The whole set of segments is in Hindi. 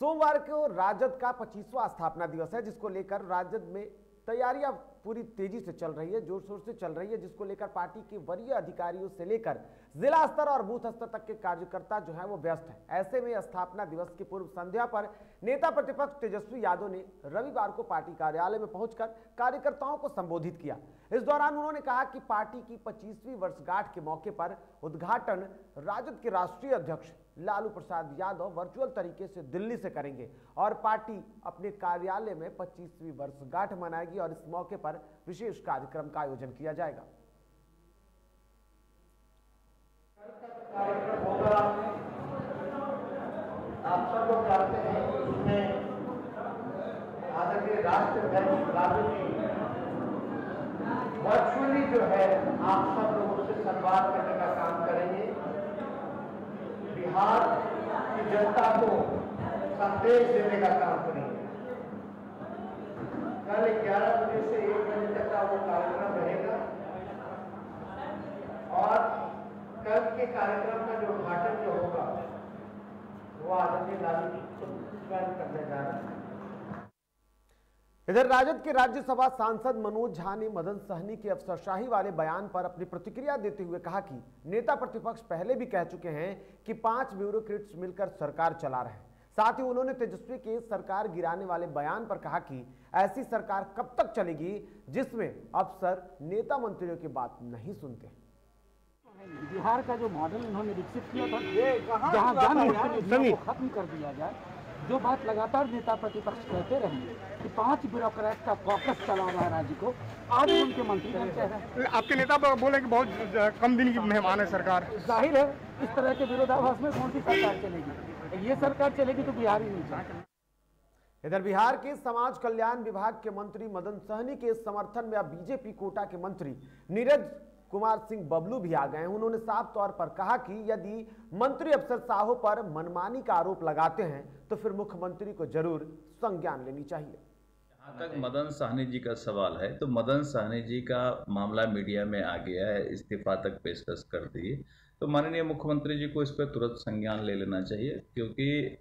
सोमवार को राजद का 25वां स्थापना दिवस है, जिसको लेकर राजद में तैयारियां पूरी तेजी से चल रही है, जोर शोर से चल रही है, जिसको लेकर पार्टी के वरीय अधिकारियों से लेकर जिला स्तर और बूथ स्तर तक के कार्यकर्ता जो है वो व्यस्त है। ऐसे में स्थापना दिवस की पूर्व संध्या पर नेता प्रतिपक्ष तेजस्वी यादव ने रविवार को पार्टी कार्यालय में पहुंचकर कार्यकर्ताओं को संबोधित किया। इस दौरान उन्होंने कहा कि पार्टी की 25वीं वर्षगांठ के मौके पर उद्घाटन राजद के राष्ट्रीय अध्यक्ष लालू प्रसाद यादव वर्चुअल तरीके से दिल्ली से करेंगे और पार्टी अपने कार्यालय में 25वीं वर्षगांठ मनाएगी और इस मौके पर विशेष कार्यक्रम का आयोजन किया जाएगा। कार्यक्रम होगा, आप सब लोग जानते हैं कि इसमें आदरणीय राष्ट्राध्यक्ष लालू जी वर्चुअली जो है आप सब लोगों से संवाद करने का काम करेंगे, बिहार की जनता को संदेश देने का काम करेंगे। कल 11 बजे से 1 बजे तक का वो कार्यक्रम रहेगा और कल के कार्यक्रम का जो उद्घाटन जो होगा वो आदरणीय लालू जी स्वयं करने जा रहे हैं। इधर राजद के राज्यसभा सांसद मनोज झा ने मदन सहनी के अफसरशाही वाले बयान पर अपनी प्रतिक्रिया देते हुए कहा कि नेता प्रतिपक्ष पहले भी कह चुके हैं कि 5 ब्यूरोक्रेट्स मिलकर सरकार चला रहे हैं। साथ ही उन्होंने तेजस्वी के सरकार गिराने वाले बयान पर कहा कि ऐसी सरकार कब तक चलेगी जिसमें अफसर नेता मंत्रियों की बात नहीं सुनते। बिहार का जो मॉडल इन्होंने विकसित किया था, जहाँ को खत्म कर दिया जाए, जो बात लगातार नेता प्रतिपक्ष कहते रहे कि 5 ब्यूरोक्रेट का कॉकस चला रहा है राज्य को, आज उनके मंत्री बनते हैं। आपके नेता बोले कि बहुत कम दिन की मेहमान है सरकार। जाहिर है इस तरह के विरोधाभास में कौन सी सरकार चलेगी? ये सरकार चलेगी तो बिहार ही नहीं चलेगा। इधर बिहार के समाज कल्याण विभाग के मंत्री मदन सहनी के समर्थन में अब बीजेपी कोटा के मंत्री नीरज कुमार सिंह बबलू भी आ गए हैं। उन्होंने साफ तौर पर कहा कि यदि मंत्री अफसर साहू पर मनमानी का आरोप लगाते हैं तो फिर मुख्यमंत्री को जरूर संज्ञान लेनी चाहिए। जहाँ तक मदन सहनी जी का सवाल है तो मदन सहनी जी का मामला मीडिया में आ गया है, इस्तीफा तक पेशकश कर दी, तो माननीय मुख्यमंत्री जी को इस पर तुरंत संज्ञान ले लेना चाहिए, क्योंकि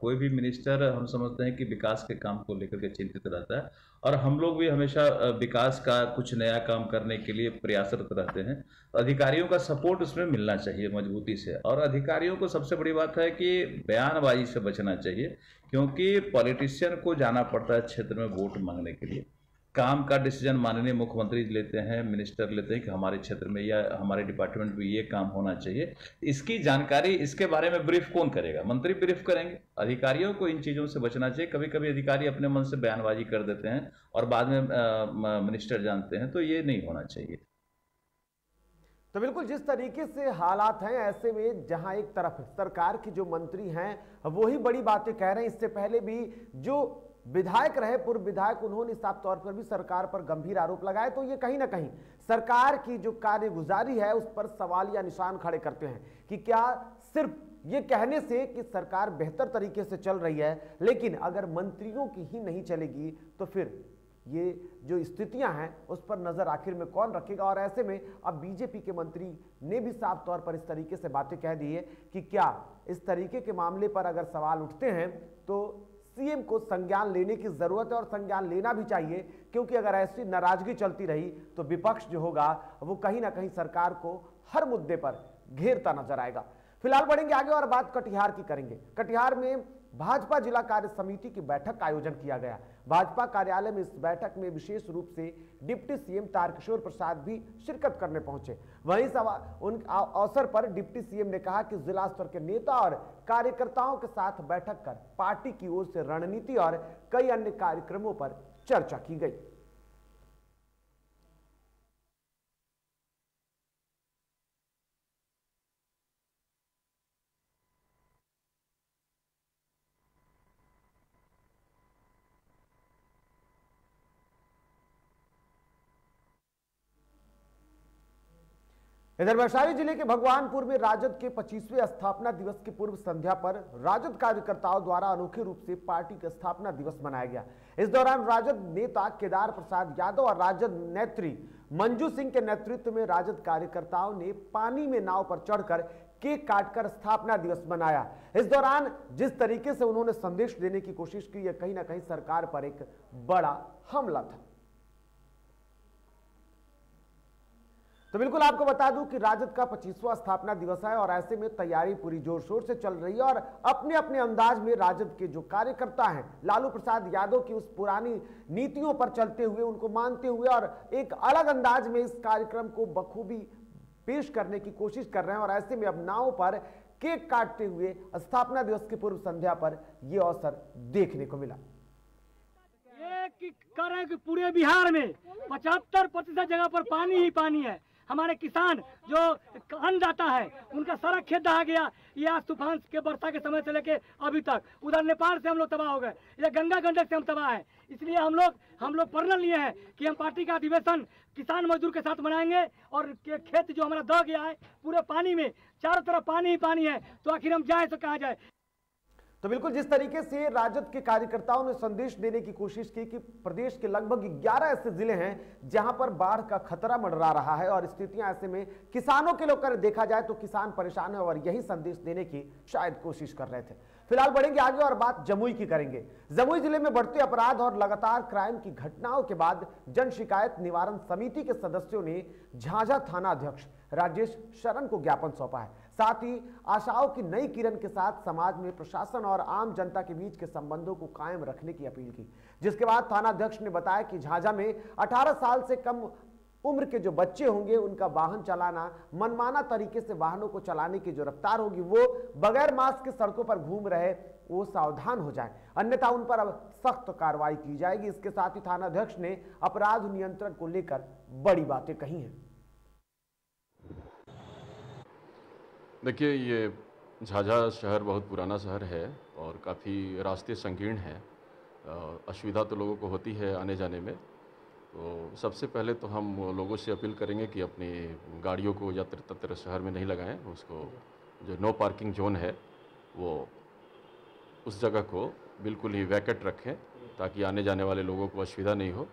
कोई भी मिनिस्टर हम समझते हैं कि विकास के काम को लेकर के चिंतित रहता है और हम लोग भी हमेशा विकास का कुछ नया काम करने के लिए प्रयासरत रहते हैं। तो अधिकारियों का सपोर्ट उसमें मिलना चाहिए मजबूती से, और अधिकारियों को सबसे बड़ी बात है कि बयानबाजी से बचना चाहिए, क्योंकि पॉलिटिशियन को जाना पड़ता है क्षेत्र में वोट मांगने के लिए। काम का डिसीजन माननीय मुख्यमंत्री लेते हैं, मिनिस्टर लेते हैं कि हमारे क्षेत्र में या हमारे डिपार्टमेंट में ये काम होना चाहिए। इसकी जानकारी, इसके बारे में ब्रीफ कौन करेगा? मंत्री ब्रीफ करेंगे। अधिकारियों को इन चीज़ों से बचना चाहिए। कभी कभी अधिकारी अपने मन से बयानबाजी कर देते हैं और बाद में मिनिस्टर जानते हैं, तो ये नहीं होना चाहिए। तो बिल्कुल जिस तरीके से हालात हैं, ऐसे में जहां एक तरफ सरकार की जो मंत्री हैं वही बड़ी बातें कह रहे हैं, इससे पहले भी जो विधायक रहे, पूर्व विधायक, उन्होंने साफ तौर पर भी सरकार पर गंभीर आरोप लगाए, तो ये कहीं ना कहीं सरकार की जो कार्यगुजारी है उस पर सवाल या निशान खड़े करते हैं कि क्या सिर्फ ये कहने से कि सरकार बेहतर तरीके से चल रही है, लेकिन अगर मंत्रियों की ही नहीं चलेगी तो फिर ये जो स्थितियां हैं उस पर नजर आखिर में कौन रखेगा। और ऐसे में अब बीजेपी के मंत्री ने भी साफ तौर पर इस तरीके से बातें कह दी है कि क्या इस तरीके के मामले पर अगर सवाल उठते हैं तो सीएम को संज्ञान लेने की जरूरत है और संज्ञान लेना भी चाहिए, क्योंकि अगर ऐसी नाराजगी चलती रही तो विपक्ष जो होगा वो कहीं ना कहीं सरकार को हर मुद्दे पर घेरता नजर आएगा। फिलहाल बढ़ेंगे आगे और बात कटिहार की करेंगे। कटिहार में भाजपा जिला कार्य समिति की बैठक का आयोजन किया गया। भाजपा कार्यालय में इस बैठक में विशेष रूप से डिप्टी सीएम तारकिशोर प्रसाद भी शिरकत करने पहुंचे। वहीं उन अवसर पर डिप्टी सीएम ने कहा कि जिला स्तर के नेता और कार्यकर्ताओं के साथ बैठक कर पार्टी की ओर से रणनीति और कई अन्य कार्यक्रमों पर चर्चा की गई। इधर वैशाली जिले के भगवानपुर में राजद के 25वें स्थापना दिवस की पूर्व संध्या पर राजद कार्यकर्ताओं द्वारा अनोखे रूप से पार्टी का स्थापना दिवस मनाया गया। इस दौरान राजद नेता केदार प्रसाद यादव और राजद नेत्री मंजू सिंह के नेतृत्व में राजद कार्यकर्ताओं ने पानी में नाव पर चढ़कर केक काटकर स्थापना दिवस मनाया। इस दौरान जिस तरीके से उन्होंने संदेश देने की कोशिश की, यह कहीं ना कहीं सरकार पर एक बड़ा हमला था। तो बिल्कुल आपको बता दूं कि राजद का 25वां स्थापना दिवस है और ऐसे में तैयारी पूरी जोर शोर से चल रही है और अपने अपने अंदाज में राजद के जो कार्यकर्ता हैं, लालू प्रसाद यादव की उस पुरानी नीतियों पर चलते हुए, उनको मानते हुए और एक अलग अंदाज में इस कार्यक्रम को बखूबी पेश करने की कोशिश कर रहे हैं। और ऐसे में अब नाव पर केक काटते हुए स्थापना दिवस की पूर्व संध्या पर यह अवसर देखने को मिला। कर रहे हैं कि पूरे बिहार में 75% जगह पर पानी ही पानी है। हमारे किसान जो अन्नदाता है उनका सारा खेत दहा गया। ये आज तूफान के वर्षा के समय से लेके अभी तक, उधर नेपाल से हम लोग तबाह हो गए, ये गंगा गंडक से हम तबाह है। इसलिए हम लोग प्रण लिए हैं कि हम पार्टी का अधिवेशन किसान मजदूर के साथ मनाएंगे और खेत जो हमारा दह गया है पूरे पानी में, चारों तरफ पानी ही पानी है, तो आखिर हम जाए तो कहाँ जाए। तो बिल्कुल जिस तरीके से राजद के कार्यकर्ताओं ने संदेश देने की कोशिश की कि प्रदेश के लगभग 11 ऐसे जिले हैं जहां पर बाढ़ का खतरा मंडरा रहा है और स्थितियां ऐसे में किसानों के लोग देखा जाए तो किसान परेशान है और यही संदेश देने की शायद कोशिश कर रहे थे। फिलहाल बढ़ेंगे आगे और बात जमुई की करेंगे। जमुई जिले में बढ़ते अपराध और लगातार क्राइम की घटनाओं के बाद जन शिकायत निवारण समिति के सदस्यों ने झाझा थाना अध्यक्ष राजेश शरण को ज्ञापन सौंपा है। साथ ही आशाओं की नई किरण के साथ समाज में प्रशासन और आम जनता के बीच के संबंधों को कायम रखने की अपील की, जिसके बाद थाना अध्यक्ष ने बताया कि झाझा में 18 साल से कम उम्र के जो बच्चे होंगे उनका वाहन चलाना, मनमाना तरीके से वाहनों को चलाने की जो रफ्तार होगी वो बगैर मास्क के सड़कों पर घूम रहे वो सावधान हो जाए, अन्यथा उन पर अब सख्त कार्रवाई की जाएगी। इसके साथ ही थाना अध्यक्ष ने अपराध नियंत्रण को लेकर बड़ी बातें कही हैं। देखिए, ये झाझा शहर बहुत पुराना शहर है और काफ़ी रास्ते संकीर्ण हैं, असुविधा तो लोगों को होती है आने जाने में। तो सबसे पहले तो हम लोगों से अपील करेंगे कि अपनी गाड़ियों को यत्र तत्र शहर में नहीं लगाएं। उसको जो नो पार्किंग जोन है वो उस जगह को बिल्कुल ही वैकेट रखें ताकि आने जाने वाले लोगों को असुविधा नहीं हो।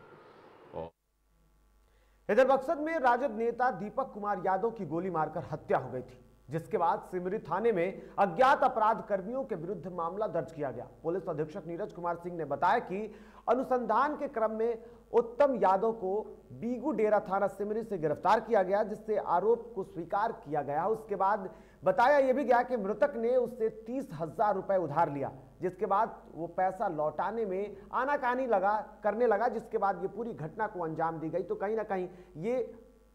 इधर बक्सर में राजद नेता दीपक कुमार यादव की गोली मारकर हत्या हो गई थी, जिसके बाद सिमरी थाने में अज्ञात अपराध कर्मियों के विरुद्ध मामला दर्ज किया गया। पुलिस अधीक्षक नीरज कुमार सिंह ने बताया कि अनुसंधान के क्रम में उत्तम यादव को बीगू डेरा थाना सिमरी से गिरफ्तार किया गया, जिससे आरोप को स्वीकार किया गया। उसके बाद बताया यह भी गया कि मृतक ने उससे 30,000 रुपए उधार लिया, जिसके बाद वो पैसा लौटाने में आनाकानी करने लगा, जिसके बाद ये पूरी घटना को अंजाम दी गई। तो कहीं ना कहीं ये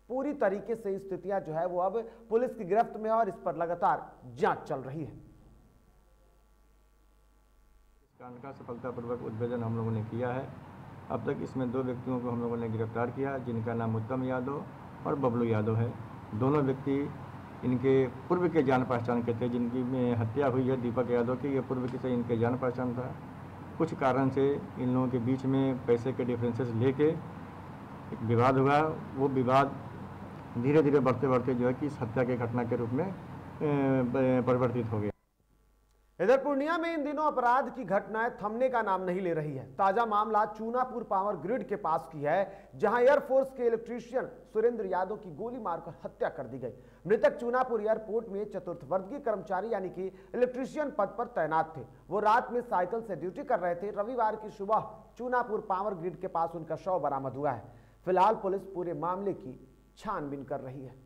पूरी तरीके से स्थितियां जो है वो अब पुलिस की गिरफ्त में है और इस पर लगातार जांच चल रही है। इस कांड का सफलतापूर्वक उद्भेदन हम लोगों ने किया है। अब तक इसमें 2 व्यक्तियों को हम लोगों ने गिरफ्तार किया, जिनका नाम उत्तम यादव और बबलू यादव है। दोनों व्यक्ति इनके पूर्व के जान पहचान के थे। जिनकी में हत्या हुई है दीपक यादव की, ये पूर्व की से इनके जान पहचान था। कुछ कारण से इन लोगों के बीच में पैसे के डिफरेंसेस लेके एक विवाद हुआ। वो विवाद धीरे धीरे बढ़ते बढ़ते जो है कि इस हत्या के घटना के रूप में परिवर्तित हो गया। इधर पूर्णिया में इन दिनों अपराध की घटनाएं थमने का नाम नहीं ले रही है। ताजा मामला चूनापुर पावर ग्रिड के पास की है, जहां एयरफोर्स के इलेक्ट्रीशियन सुरेंद्र यादव की गोली मारकर हत्या कर दी गई। मृतक चूनापुर एयरपोर्ट में 4th वर्गीय कर्मचारी यानी कि इलेक्ट्रीशियन पद पर तैनात थे। वो रात में साइकिल से ड्यूटी कर रहे थे। रविवार की सुबह चूनापुर पावर ग्रिड के पास उनका शव बरामद हुआ है। फिलहाल पुलिस पूरे मामले की छानबीन कर रही है।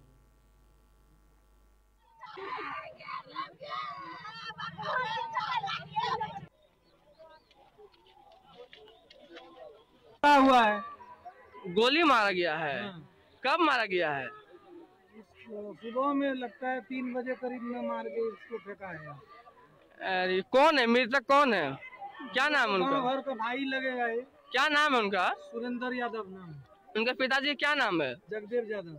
क्या हुआ है? गोली मारा गया है। कब मारा गया है? सुबह में लगता है 3 बजे करीब में मार के इसको फेंका है। अरे कौन है मृतक? कौन है? क्या नाम है उनका? घर का भाई लगेगा ये। क्या नाम है उनका? सुरेंद्र यादव नाम। उनके पिताजी क्या नाम है? जगदेव यादव।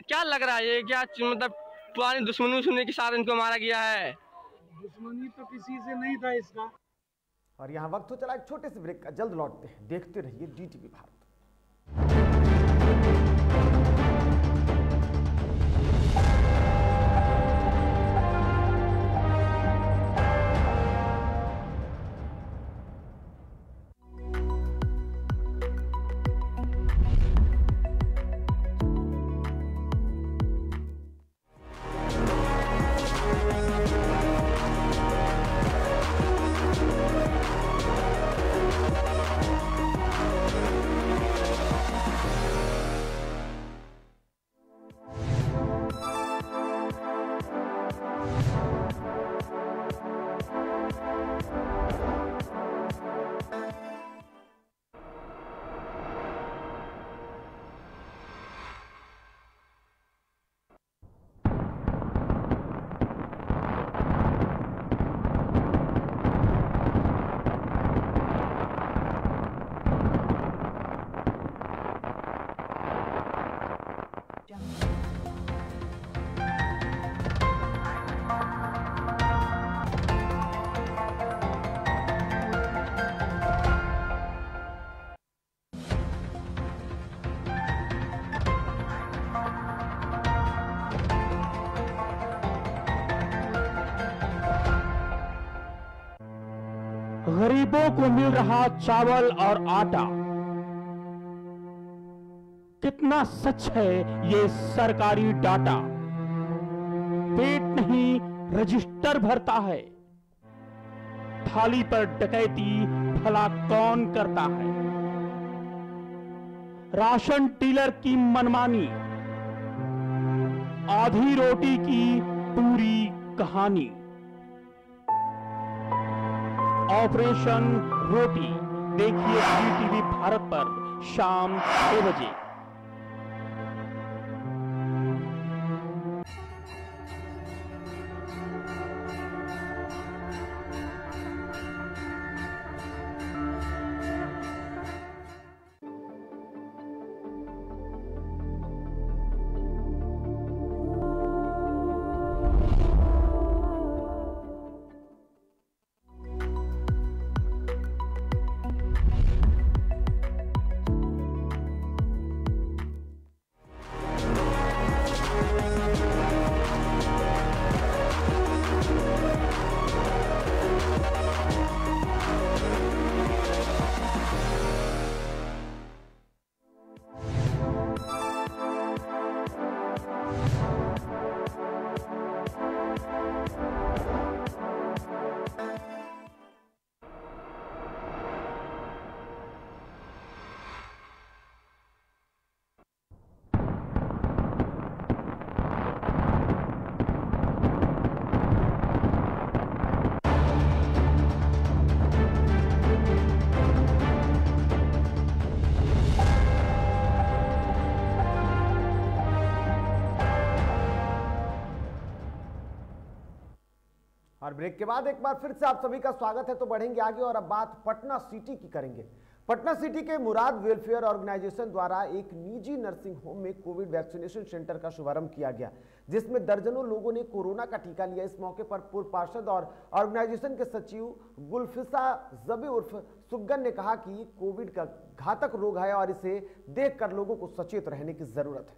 क्या लग रहा है ये क्या मतलब पुरानी दुश्मनी के साथ इनको मारा गया है? दुश्मनी तो किसी से नहीं था इसका। और यहाँ वक्त हो चला एक छोटे से ब्रेक का, जल्द लौटते हैं। देखते रहिए DTV भारत। गरीबों को मिल रहा चावल और आटा। कितना सच है ये सरकारी डाटा। पेट नहीं रजिस्टर भरता है, थाली पर डकैती भला कौन करता है। राशन डीलर की मनमानी, आधी रोटी की पूरी कहानी। ऑपरेशन रोटी देखिए टीवी भारत पर शाम 6 बजे। और ब्रेक के बाद एक बार फिर से आप सभी का स्वागत है। तो बढ़ेंगे आगे और अब बात पटना सिटी की करेंगे। पटना सिटी के मुराद वेलफेयर ऑर्गेनाइजेशन द्वारा एक निजी नर्सिंग होम में कोविड वैक्सीनेशन सेंटर का शुभारंभ किया गया, जिसमें दर्जनों लोगों ने कोरोना का टीका लिया। इस मौके पर पूर्व पार्षद और ऑर्गेनाइजेशन के सचिव गुलफिसा जबी उर्फ सुगन ने कहा कि कोविड का घातक रोग है और इसे देखकर लोगों को सचेत रहने की जरूरत है।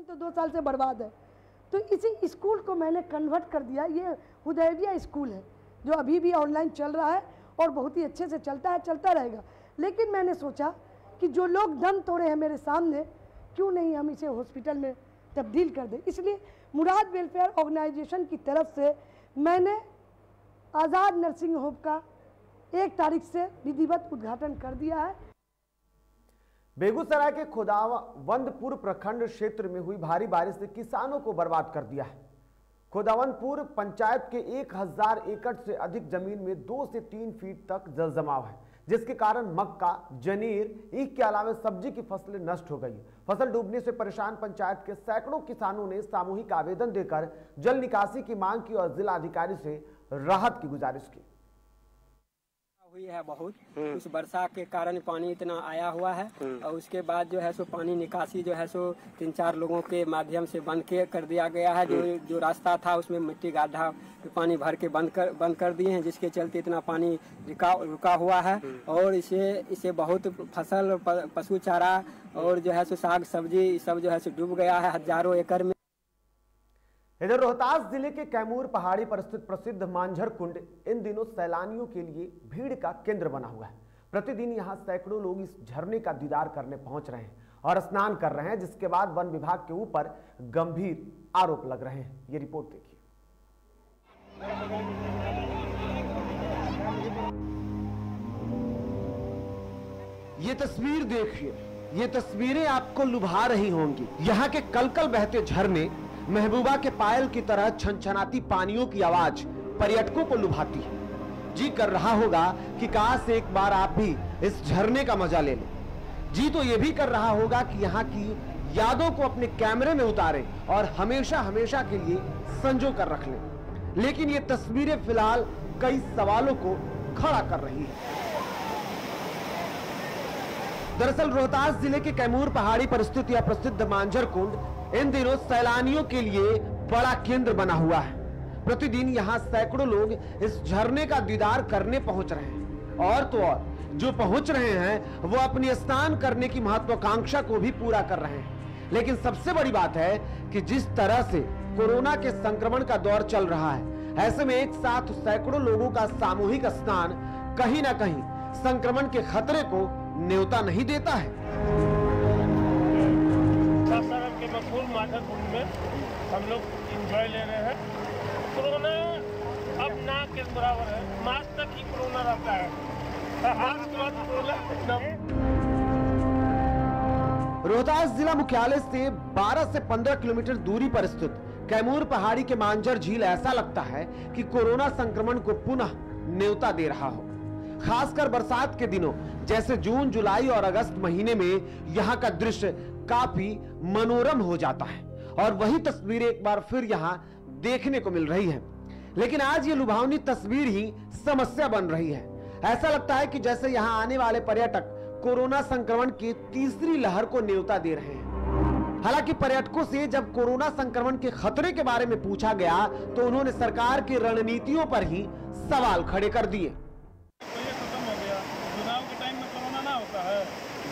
तो 2 साल से बर्बाद है, तो इसी स्कूल को मैंने कन्वर्ट कर दिया। ये हुदैबिया स्कूल है जो अभी भी ऑनलाइन चल रहा है और बहुत ही अच्छे से चलता है, चलता रहेगा। लेकिन मैंने सोचा कि जो लोग दम तोड़े हैं मेरे सामने, क्यों नहीं हम इसे हॉस्पिटल में तब्दील कर दें। इसलिए मुराद वेलफेयर ऑर्गेनाइजेशन की तरफ से मैंने आज़ाद नर्सिंग होम का 1 तारीख से विधिवत उद्घाटन कर दिया है। बेगूसराय के खोदावंदपुर प्रखंड क्षेत्र में हुई भारी बारिश ने किसानों को बर्बाद कर दिया है। खोदावंदपुर पंचायत के 1000 एकड़ से अधिक जमीन में 2 से 3 फीट तक जल जमाव है, जिसके कारण मक्का, जनीर, ईख के अलावा सब्जी की फसलें नष्ट हो गई। फसल डूबने से परेशान पंचायत के सैकड़ों किसानों ने सामूहिक आवेदन देकर जल निकासी की मांग की और जिला अधिकारी से राहत की गुजारिश की। हुई है बहुत, उस वर्षा के कारण पानी इतना आया हुआ है और उसके बाद जो है सो पानी निकासी जो है सो 3-4 लोगों के माध्यम से बंद कर दिया गया है। जो रास्ता था उसमें मिट्टी गाढ़ा पानी भर के बंद कर दिए हैं, जिसके चलते इतना पानी रुका हुआ है और इसे बहुत फसल, पशु चारा और जो है सो साग सब्जी सब जो है सो डूब गया है हजारों एकड़ में। इधर रोहतास जिले के कैमूर पहाड़ी पर स्थित प्रसिद्ध मांझर कुंड इन दिनों सैलानियों के लिए भीड़ का केंद्र बना हुआ है। प्रतिदिन यहां सैकड़ों लोग इस झरने का दीदार करने पहुंच रहे हैं और स्नान कर रहे हैं, जिसके बाद वन विभाग के ऊपर गंभीर आरोप लग रहे हैं। ये रिपोर्ट देखिए। ये तस्वीर देखिए, ये तस्वीरें आपको लुभा रही होंगी। यहाँ के कलकल बहते झरने, महबूबा के पायल की तरह छनछनाती पानियों की आवाज पर्यटकों को लुभाती है। जी कर रहा होगा कि काश एक बार आप भी इस झरने का मजा ले लें। जी तो ये भी कर रहा होगा कि यहाँ की यादों को अपने कैमरे में उतारें और हमेशा हमेशा के लिए संजो कर रख लें। लेकिन ये तस्वीरें फिलहाल कई सवालों को खड़ा कर रही है। दरअसल रोहतास जिले के कैमूर पहाड़ी पर स्थित यह प्रसिद्ध मांझर कुंड इन दिनों सैलानियों के लिए बड़ा केंद्र बना हुआ है। प्रतिदिन यहाँ सैकड़ों लोग इस झरने का दीदार करने पहुंच रहे हैं और तो और जो पहुंच रहे हैं वो अपनी स्नान करने की महत्वाकांक्षा को भी पूरा कर रहे हैं। लेकिन सबसे बड़ी बात है कि जिस तरह से कोरोना के संक्रमण का दौर चल रहा है, ऐसे में एक साथ सैकड़ों लोगों का सामूहिक स्नान कहीं ना कहीं संक्रमण के खतरे को न्योता नहीं देता है। सासाराम के मकबूल माधव कुंड में हम लोग एंजॉय ले रहे हैं। कोरोना अब ना के बराबर है, मार्च तक ही कोरोना रहता है। रोहतास जिला मुख्यालय से 12 से 15 किलोमीटर दूरी पर स्थित कैमूर पहाड़ी के मांझर झील ऐसा लगता है कि कोरोना संक्रमण को पुनः न्योता दे रहा हो। खासकर बरसात के दिनों जैसे जून, जुलाई और अगस्त महीने में यहाँ का दृश्य काफी मनोरम हो जाता है और वही तस्वीरें एक बार फिर यहाँ देखने को मिल रही है। लेकिन आज ये लुभावनी तस्वीर ही समस्या बन रही है। ऐसा लगता है कि जैसे यहाँ आने वाले पर्यटक कोरोना संक्रमण की तीसरी लहर को न्योता दे रहे हैं। हालांकि पर्यटकों से जब कोरोना संक्रमण के खतरे के बारे में पूछा गया तो उन्होंने सरकार की रणनीतियों पर ही सवाल खड़े कर दिए। खत्म हो गया, चुनाव के टाइम में कोरोना ना होता है।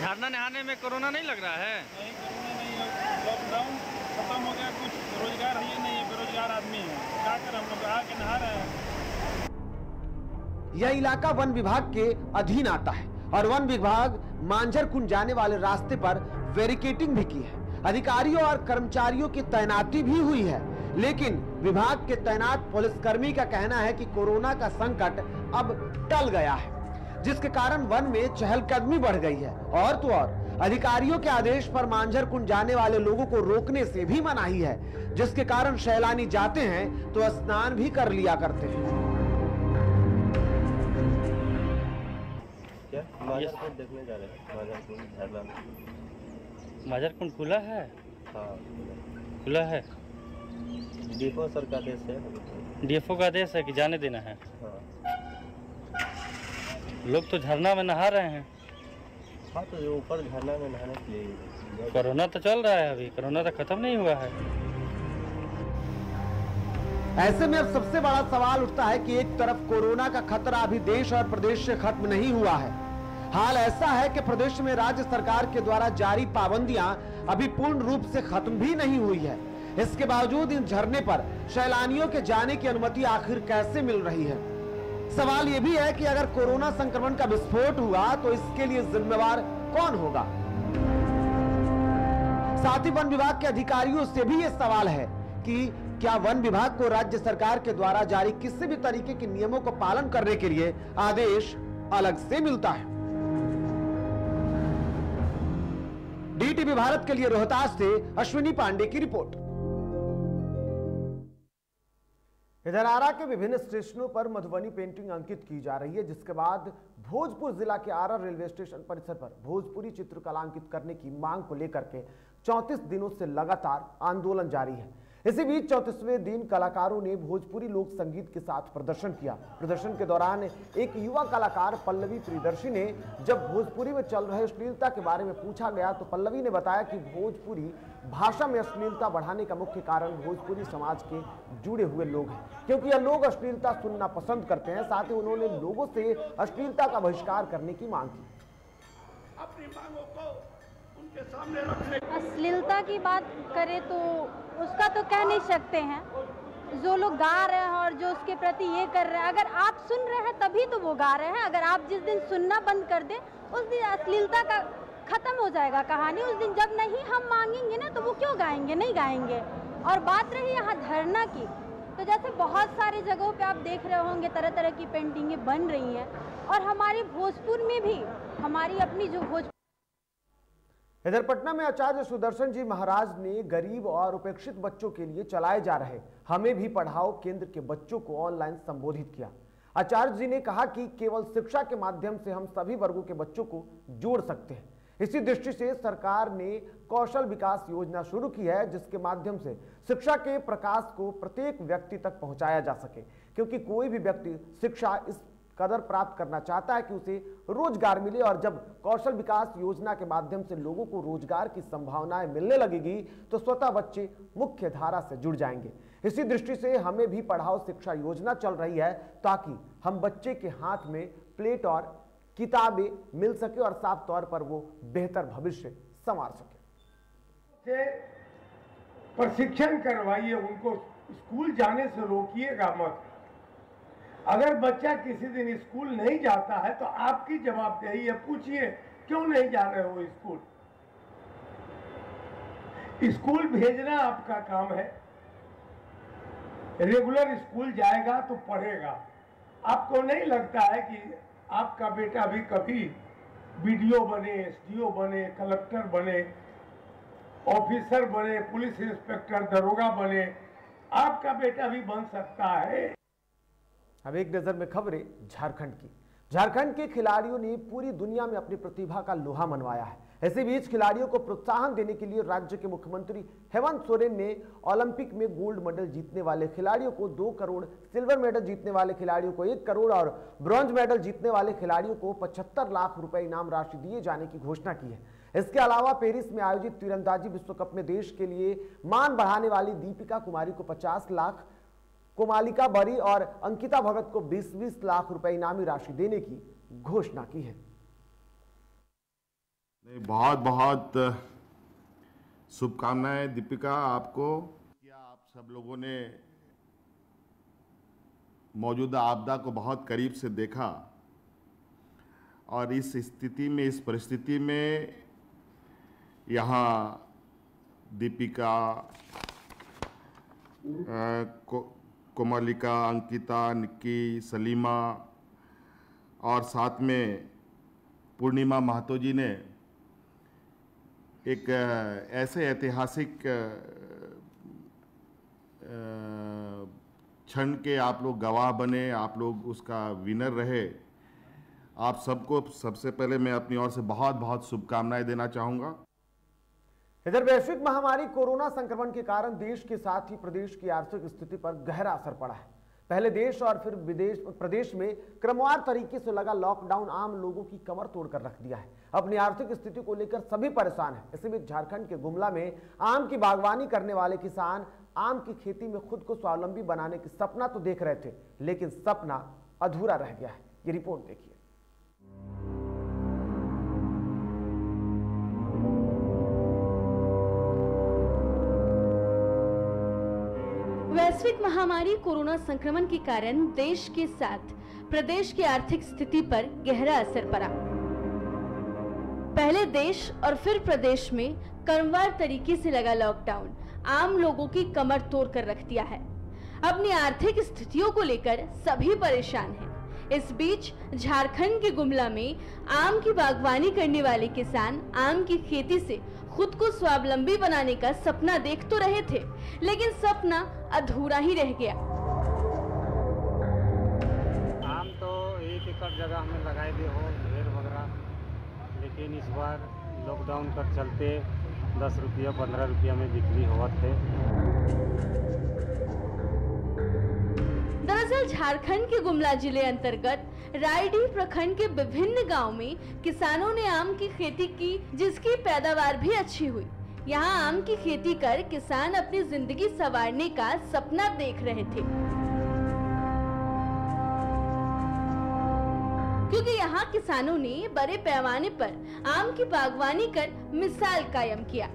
झरना नहाने में कोरोना नहीं लग रहा है? नहीं, कोरोना नहीं है। लॉकडाउन खत्म हो गया, कुछ रोजगार है नहीं है, बेरोजगार आदमी है, क्या कर हम लोग आके नहा रहे हैं। यह इलाका वन विभाग के अधीन आता है और वन विभाग मांझर कुंड जाने वाले रास्ते पर बैरिकेडिंग भी की है। अधिकारियों और कर्मचारियों की तैनाती भी हुई है, लेकिन विभाग के तैनात पुलिसकर्मी का कहना है कि कोरोना का संकट अब टल गया है, जिसके कारण वन में चहलकदमी बढ़ गई है। और तो और अधिकारियों के आदेश पर मांझर कुंड जाने वाले लोगों को रोकने से भी मनाही है, जिसके कारण सैलानी जाते हैं तो स्नान भी कर लिया करते हैं। मांझर कुंड देखने जा रहे हैं। मांझर कुंड झरना, मांझर कुंड खुला है? हाँ खुला है। डीएफओ सर का आदेश है। डीएफओ का आदेश है कि जाने देना है। हाँ। लोग तो झरना में नहा रहे हैं। हाँ तो जो ऊपर झरना में नहाने के लिए। कोरोना तो चल रहा है, अभी कोरोना तो खत्म नहीं हुआ है। ऐसे में अब सबसे बड़ा सवाल उठता है कि एक तरफ कोरोना का खतरा अभी देश और प्रदेश से खत्म नहीं हुआ है। हाल ऐसा है कि प्रदेश में राज्य सरकार के द्वारा जारी पाबंदियां अभी पूर्ण रूप से खत्म भी नहीं हुई है। इसके बावजूद इन झरने पर सैलानियों के जाने की अनुमति आखिर कैसे मिल रही है? सवाल यह भी है कि अगर कोरोना संक्रमण का विस्फोट हुआ तो इसके लिए जिम्मेवार कौन होगा? साथ ही वन विभाग के अधिकारियों से भी यह सवाल है कि क्या वन विभाग को राज्य सरकार के द्वारा जारी किसी भी तरीके के नियमों को पालन करने के लिए आदेश अलग से मिलता है? डीटीवी भारत के लिए रोहतास से अश्विनी पांडे की रिपोर्ट। इधर आरा के विभिन्न स्टेशनों पर मधुबनी पेंटिंग अंकित की जा रही है, जिसके बाद भोजपुर जिला के आरा रेलवे स्टेशन परिसर पर भोजपुरी चित्रकला अंकित करने की मांग को लेकर के 34 दिनों से लगातार आंदोलन जारी है। इसी बीच 34वें दिन कलाकारों ने भोजपुरी लोक संगीत के साथ प्रदर्शन किया। प्रदर्शन के दौरान एक युवा कलाकार पल्लवी प्रियदर्शी ने जब भोजपुरी में चल रहे अश्लीलता के बारे में पूछा गया तो पल्लवी ने बताया कि भोजपुरी भाषा में अश्लीलता बढ़ाने का मुख्य कारण भोजपुरी समाज के जुड़े हुए लोग हैं, क्योंकि यह लोग अश्लीलता सुनना पसंद करते हैं। साथ ही उन्होंने लोगों से अश्लीलता का बहिष्कार करने की मांग की। अपनी मांगों को उनके सामने रखने। अश्लीलता की बात करें तो उसका तो कह नहीं सकते हैं। जो लोग गा रहे हैं और जो उसके प्रति ये कर रहे हैं, अगर आप सुन रहे हैं तभी तो वो गा रहे हैं। अगर आप जिस दिन सुनना बंद कर दें उस दिन अश्लीलता का खत्म हो जाएगा कहानी। उस दिन जब नहीं हम मांगेंगे ना तो वो क्यों गाएंगे, नहीं गाएंगे। और बात रही यहाँ धरना की, तो जैसे बहुत सारी जगहों पे आप देख रहे होंगे तरह तरह की पेंटिंगें बन रही हैं और हमारे भोजपुर में भी हमारी अपनी जो भोजपुर। इधर पटना में आचार्य सुदर्शन जी महाराज ने गरीब और उपेक्षित बच्चों के लिए चलाए जा रहे हमें भी पढ़ाओ केंद्र के बच्चों को ऑनलाइन संबोधित किया। आचार्य जी ने कहा कि केवल शिक्षा के माध्यम से हम सभी वर्गों के बच्चों को जोड़ सकते हैं। इसी दृष्टि से सरकार ने कौशल विकास योजना शुरू की है, जिसके माध्यम से शिक्षा के प्रकाश को प्रत्येक व्यक्ति तक पहुंचाया जा सके, क्योंकि कोई भी व्यक्ति शिक्षा इस कदर प्राप्त करना चाहता है कि उसे रोजगार मिले। और जब कौशल विकास योजना के माध्यम से लोगों को रोजगार की संभावनाएं मिलने लगेगी तो स्वतः बच्चे मुख्य धारा से जुड़ जाएंगे। इसी दृष्टि से हमें भी पढ़ाओ शिक्षा योजना चल रही है, ताकि हम बच्चे के हाथ में प्लेट और किताबें मिल सके और साफ तौर पर वो बेहतर भविष्य संवार सके। प्रशिक्षण करवाइए, उनको स्कूल जाने से रोकिएगा मत। अगर बच्चा किसी दिन स्कूल नहीं जाता है तो आपकी जवाबदेही है, पूछिए क्यों नहीं जा रहे हो स्कूल। स्कूल भेजना आपका काम है, रेगुलर स्कूल जाएगा तो पढ़ेगा। आपको नहीं लगता है कि आपका बेटा भी कभी बीडीओ बने, एसडीओ बने, कलेक्टर बने, ऑफिसर बने, पुलिस इंस्पेक्टर, दरोगा बने, आपका बेटा भी बन सकता है। अब एक नजर में खबरें झारखंड की। झारखंड के खिलाड़ियों ने पूरी दुनिया में अपनी प्रतिभा का लोहा मनवाया है। इसी बीच खिलाड़ियों को प्रोत्साहन देने के लिए राज्य के मुख्यमंत्री हेमंत सोरेन ने ओलंपिक में गोल्ड मेडल जीतने वाले खिलाड़ियों को 2 करोड़, सिल्वर मेडल जीतने वाले खिलाड़ियों को 1 करोड़ और ब्रॉन्ज मेडल जीतने वाले खिलाड़ियों को 75 लाख रुपए इनाम राशि दिए जाने की घोषणा की है। इसके अलावा पेरिस में आयोजित तीरंदाजी विश्व कप में देश के लिए मान बढ़ाने वाली दीपिका कुमारी को 50 लाख, कोमालिका बरी और अंकिता भगत को 20-20 लाख रुपए इनामी राशि देने की घोषणा की है। बहुत बहुत शुभकामनाएं दीपिका आपको। क्या आप सब लोगों ने मौजूदा आपदा को बहुत करीब से देखा और इस स्थिति में, इस परिस्थिति में यहाँ दीपिका, कोमलिका, अंकिता, निक्की, सलीमा और साथ में पूर्णिमा महतो जी ने एक ऐसे ऐतिहासिक क्षण के आप लोग गवाह बने, आप लोग उसका विनर रहे। आप सबको सबसे पहले मैं अपनी ओर से बहुत बहुत शुभकामनाएं देना चाहूँगा। इधर वैश्विक महामारी कोरोना संक्रमण के कारण देश के साथ ही प्रदेश की आर्थिक स्थिति पर गहरा असर पड़ा है। पहले देश और फिर प्रदेश में क्रमवार तरीके से लगा लॉकडाउन आम लोगों की कमर तोड़कर रख दिया है। अपनी आर्थिक स्थिति को लेकर सभी परेशान हैं। इसी बीच झारखंड के गुमला में आम की बागवानी करने वाले किसान आम की खेती में खुद को स्वावलंबी बनाने की सपना तो देख रहे थे, लेकिन सपना अधूरा रह गया है। ये रिपोर्ट देखिए। वैश्विक महामारी कोरोना संक्रमण के कारण देश के साथ प्रदेश की आर्थिक स्थिति पर गहरा असर पड़ा। पहले देश और फिर प्रदेश में क्रमवार तरीके से लगा लॉकडाउन आम लोगों की कमर तोड़ कर रख दिया है। अपनी आर्थिक स्थितियों को लेकर सभी परेशान हैं। इस बीच झारखंड के गुमला में आम की बागवानी करने वाले किसान आम की खेती से खुद को स्वावलंबी बनाने का सपना देख तो रहे थे, लेकिन सपना अधूरा ही रह गया। आम तो 1 एकड़ जगह हमने लगाए दिए हो ढेर वगैरह, लेकिन इस बार लॉकडाउन कर चलते 10 रुपया 15 रुपया में बिक्री हुआ थे। दरअसल झारखंड के गुमला जिले अंतर्गत रायडीह प्रखंड के विभिन्न गांव में किसानों ने आम की खेती की, जिसकी पैदावार भी अच्छी हुई। यहां आम की खेती कर किसान अपनी जिंदगी संवारने का सपना देख रहे थे, क्योंकि यहां किसानों ने बड़े पैमाने पर आम की बागवानी कर मिसाल कायम किया,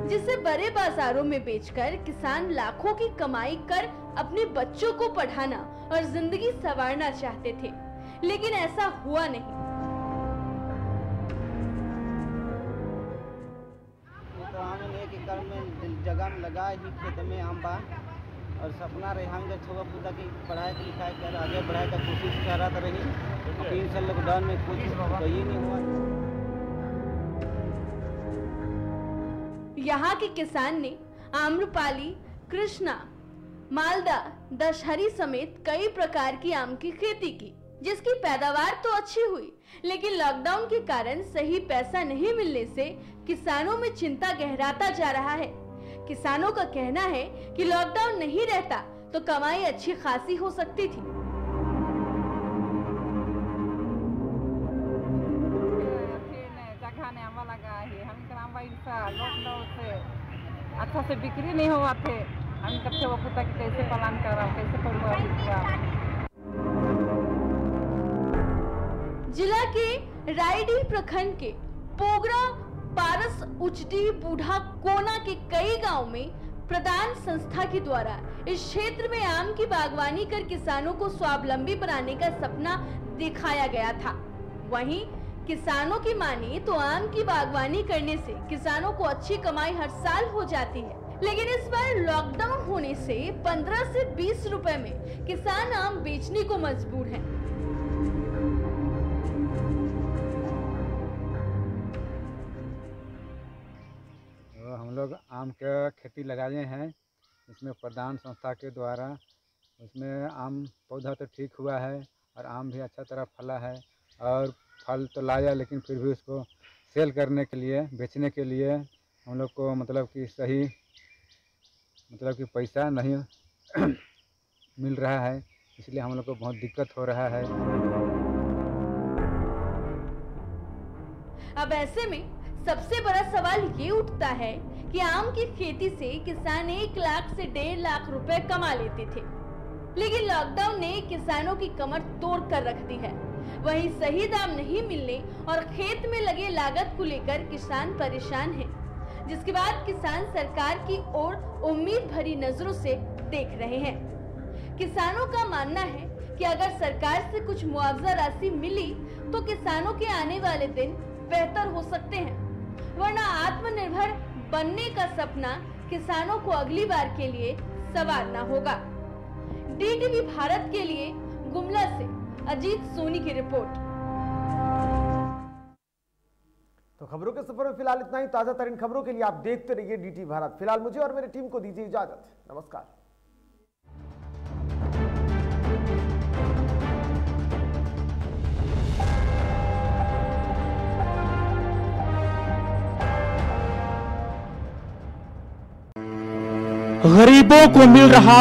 जिसे बड़े बाजारों में बेचकर किसान लाखों की कमाई कर अपने बच्चों को पढ़ाना और जिंदगी संवारना चाहते थे, लेकिन ऐसा हुआ नहीं। तो हम 1 एकड़ में जगह में लगा ही खेत में आम बा और सपना रहे हम जब छोटा पुता की पढ़ाई लिखाई कर आगे बढ़ाई का कोशिश कर रहा रही। 3 साल लॉकडाउन में कुछ ही नहीं हुआ। यहाँ के किसान ने आम्रपाली, कृष्णा, मालदा, दशहरी समेत कई प्रकार की आम की खेती की, जिसकी पैदावार तो अच्छी हुई, लेकिन लॉकडाउन के कारण सही पैसा नहीं मिलने से किसानों में चिंता गहराता जा रहा है। किसानों का कहना है कि लॉकडाउन नहीं रहता तो कमाई अच्छी खासी हो सकती थी। लॉकडाउन से अच्छा से बिक्री नहीं हुआ थे। हम कच्चे वो पुता की कैसे पालन कर रहा हूँ, कैसे करूँगा। जिला के रायडीह प्रखंड के पोगरा, पारस, उचडी, बूढ़ा, कोना के कई गांव में प्रदान संस्था के द्वारा इस क्षेत्र में आम की बागवानी कर किसानों को स्वावलंबी बनाने का सपना दिखाया गया था। वहीं किसानों की माने तो आम की बागवानी करने से किसानों को अच्छी कमाई हर साल हो जाती है, लेकिन इस बार लॉकडाउन होने से 15 से 20 रुपए में किसान आम बेचने को मजबूर हैं। हम लोग आम का खेती लगाए हैं, इसमें प्रधान संस्था के द्वारा उसमें आम पौधा तो ठीक हुआ है और आम भी अच्छा तरह फला है और फल तो लाया, लेकिन फिर भी उसको सेल करने के लिए, बेचने के लिए हम लोग को मतलब कि सही पैसा नहीं मिल रहा है, इसलिए हम लोग को बहुत दिक्कत हो रहा है। अब ऐसे में सबसे बड़ा सवाल ये उठता है कि आम की खेती से किसान 1 लाख से 1.5 लाख रुपए कमा लेते थे, लेकिन लॉकडाउन ने किसानों की कमर तोड़ कर रख दी है। वहीं सही दाम नहीं मिलने और खेत में लगे लागत को लेकर किसान परेशान हैं, जिसके बाद किसान सरकार की ओर उम्मीद भरी नजरों से देख रहे हैं। किसानों का मानना है कि अगर सरकार से कुछ मुआवजा राशि मिली तो किसानों के आने वाले दिन बेहतर हो सकते हैं, वरना आत्मनिर्भर बनने का सपना किसानों को अगली बार के लिए संवारना होगा। डीटीवी भारत के लिए गुमला से अजीत सोनी की रिपोर्ट। तो खबरों के सफर में फिलहाल इतना ही। ताजा तरीन खबरों के लिए आप देखते रहिए डीटीवी भारत। फिलहाल मुझे और मेरी टीम को दीजिए इजाजत। नमस्कार। गरीबों को मिल रहा